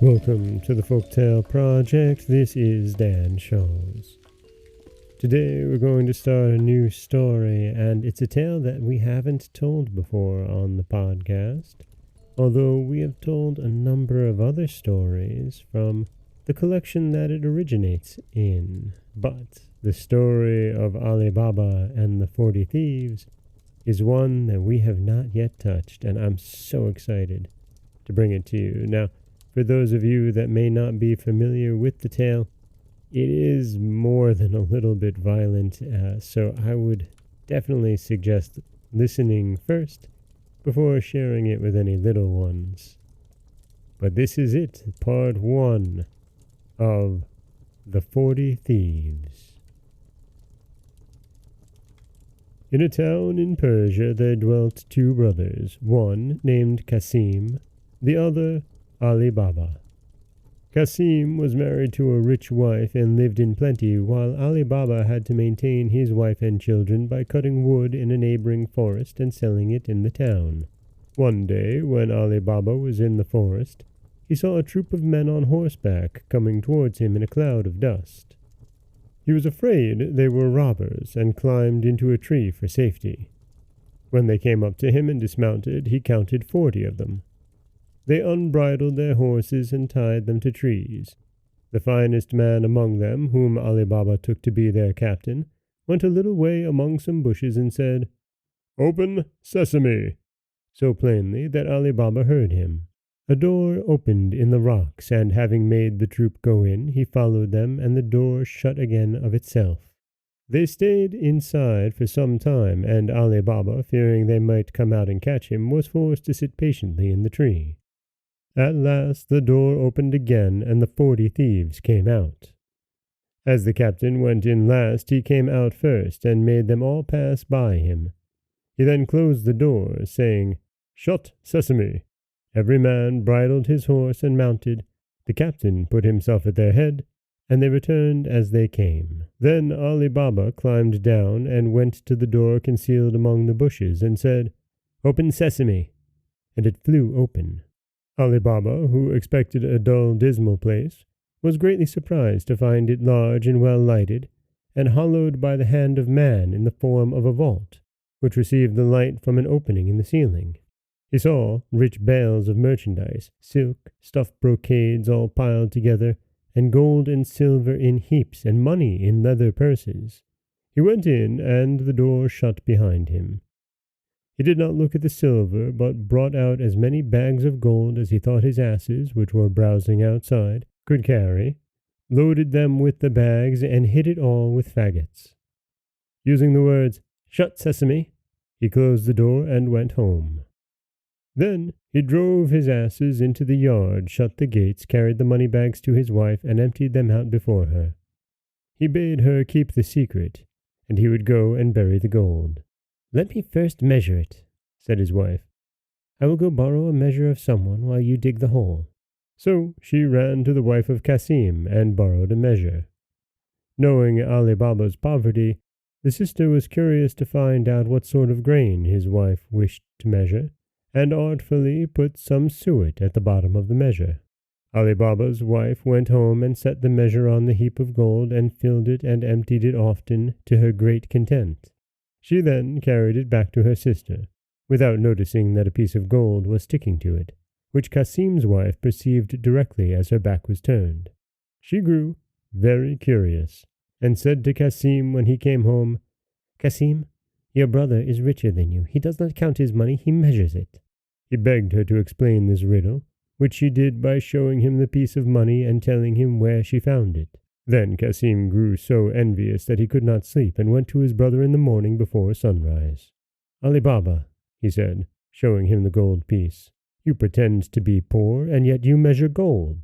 Welcome to the Folktale Project. This is Dan Scholz. Today we're going to start a new story, and it's a tale that we haven't told before on the podcast, although we have told a number of other stories from the collection that it originates in. But the story of Ali Baba and the 40 Thieves is one that we have not yet touched, and I'm so excited to bring it to you. Now, for those of you that may not be familiar with the tale, it is more than a little bit violent, so I would definitely suggest listening first before sharing it with any little ones. But this is it, part 1 of The 40 Thieves. In a town in Persia there dwelt two brothers, one named Kasim, the other Ali Baba. Kasim was married to a rich wife and lived in plenty, while Ali Baba had to maintain his wife and children by cutting wood in a neighboring forest and selling it in the town. One day, when Ali Baba was in the forest, he saw a troop of men on horseback coming towards him in a cloud of dust. He was afraid they were robbers and climbed into a tree for safety. When they came up to him and dismounted, he counted 40 of them. They unbridled their horses and tied them to trees. The finest man among them, whom Ali Baba took to be their captain, went a little way among some bushes and said, "Open, sesame!" so plainly that Ali Baba heard him. A door opened in the rocks, and having made the troop go in, he followed them, and the door shut again of itself. They stayed inside for some time, and Ali Baba, fearing they might come out and catch him, was forced to sit patiently in the tree. At last the door opened again, and the 40 thieves came out. As the captain went in last, he came out first, and made them all pass by him. He then closed the door, saying, "Shut, sesame!" Every man bridled his horse and mounted. The captain put himself at their head, and they returned as they came. Then Ali Baba climbed down and went to the door concealed among the bushes, and said, "Open, sesame!" and it flew open. Ali Baba, who expected a dull, dismal place, was greatly surprised to find it large and well lighted, and hollowed by the hand of man in the form of a vault, which received the light from an opening in the ceiling. He saw rich bales of merchandise, silk, stuffed brocades all piled together, and gold and silver in heaps, and money in leather purses. He went in, and the door shut behind him. He did not look at the silver, but brought out as many bags of gold as he thought his asses, which were browsing outside, could carry, loaded them with the bags, and hid it all with faggots. Using the words, "Shut, sesame," he closed the door and went home. Then he drove his asses into the yard, shut the gates, carried the money bags to his wife, and emptied them out before her. He bade her keep the secret, and he would go and bury the gold. "Let me first measure it," said his wife. "I will go borrow a measure of someone while you dig the hole." So she ran to the wife of Kasim and borrowed a measure. Knowing Ali Baba's poverty, the sister was curious to find out what sort of grain his wife wished to measure, and artfully put some suet at the bottom of the measure. Ali Baba's wife went home and set the measure on the heap of gold, and filled it and emptied it often, to her great content. She then carried it back to her sister, without noticing that a piece of gold was sticking to it, which Kasim's wife perceived directly as her back was turned. She grew very curious, and said to Kasim when he came home, "Kasim, your brother is richer than you. He does not count his money, he measures it." He begged her to explain this riddle, which she did by showing him the piece of money and telling him where she found it. Then Kasim grew so envious that he could not sleep, and went to his brother in the morning before sunrise. "Ali Baba," he said, showing him the gold piece, "you pretend to be poor, and yet you measure gold."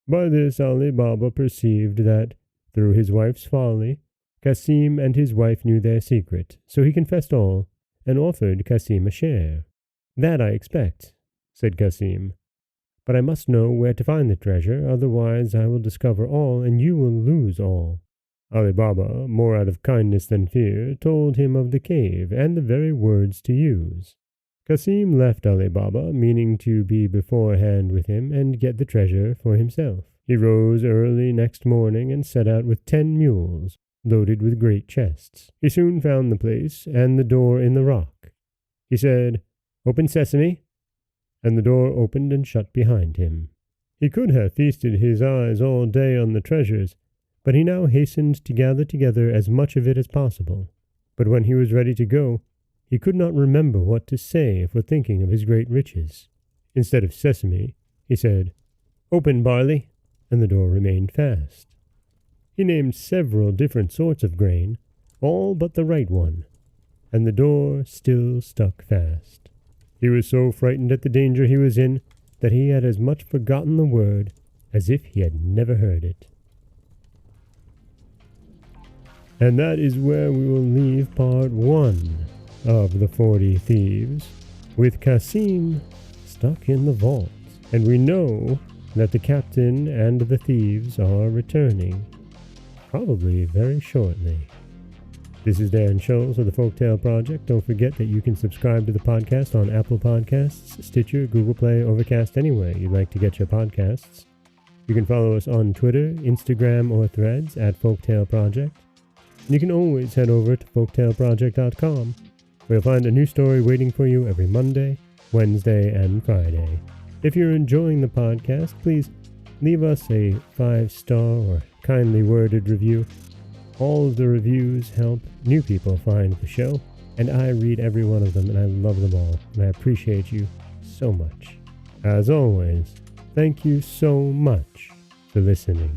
By this Ali Baba perceived that, through his wife's folly, Kasim and his wife knew their secret, so he confessed all, and offered Kasim a share. "That I expect," said Kasim, "but I must know where to find the treasure, otherwise I will discover all, and you will lose all." Ali Baba, more out of kindness than fear, told him of the cave, and the very words to use. Cassim left Ali Baba, meaning to be beforehand with him and get the treasure for himself. He rose early next morning and set out with 10 mules, loaded with great chests. He soon found the place and the door in the rock. He said, "Open sesame," and the door opened and shut behind him. He could have feasted his eyes all day on the treasures, but he now hastened to gather together as much of it as possible. But when he was ready to go, he could not remember what to say for thinking of his great riches. Instead of sesame, he said, "Open, barley," and the door remained fast. He named several different sorts of grain, all but the right one, and the door still stuck fast. He was so frightened at the danger he was in that he had as much forgotten the word as if he had never heard it. And that is where we will leave part 1 of the 40 Thieves, with Cassim stuck in the vault. And we know that the captain and the thieves are returning, probably very shortly. This is Dan Scholz of the Folktale Project. Don't forget that you can subscribe to the podcast on Apple Podcasts, Stitcher, Google Play, Overcast, anywhere you'd like to get your podcasts. You can follow us on Twitter, Instagram, or Threads at Folktale Project. And you can always head over to folktaleproject.com, where you'll find a new story waiting for you every Monday, Wednesday, and Friday. If you're enjoying the podcast, please leave us a 5-star or kindly worded review. All of the reviews help new people find the show, and I read every one of them, and I love them all, and I appreciate you so much. As always, thank you so much for listening.